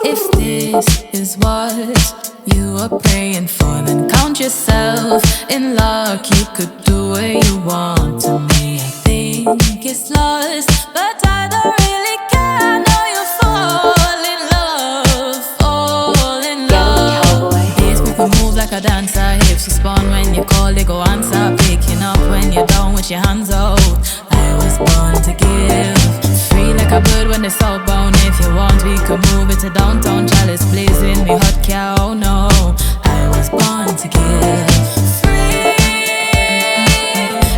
If this is what you are praying for, then count yourself in luck. You could do what you want to me. I think it's lost, but I don't really care. I know you fall in love, fall in love. These people move like a dancer. Hips respond when you call, they go answer. Picking up when you're down with your hands out. I was born to give. Free like a bird when they're southbound. If you want, we could move it to downtown. Chalice blazing, me hot cow, no. I was born to give. Free,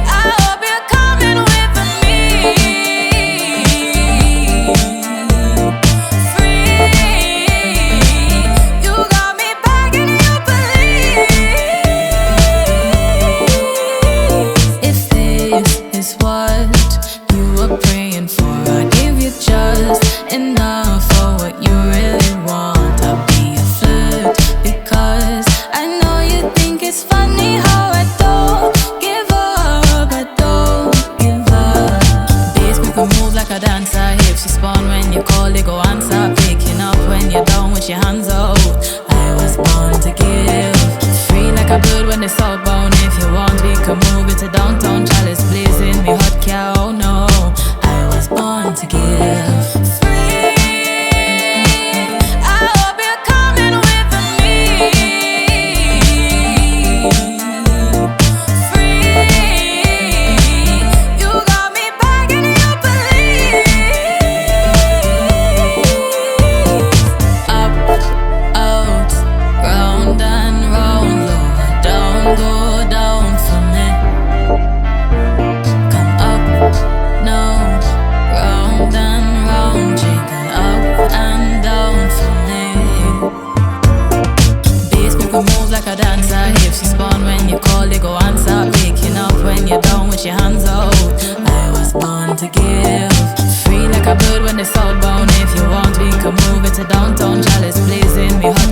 I hope you're coming with me. Free, you got me begging you please. If this is what you were praying for, I give you just enough for what you really want. I'll be a flirt because I know you think it's funny how I don't give up, I don't give up. These people move like a dancer. Hips respond when you call, they go answer. Picking up when you're down with your hands out. I was born to give. Free like a bird when they're southbound. If you want, we can move it to downtown. Chalice blazing, me hot cow, no. I was born to give. Free, I hope you're coming with me. Free, you got me begging you please. Up, out, round and round, lower down, go down for me. Come up, now, round and round, jiggle up and down for me. These people move like a dancer. Hips respond when you call, they go answer. Picking up when you're down with your hands out. I was born to give. Free like a bird when they're southbound. If you want, we can move it to downtown. Chalice blazing, me hot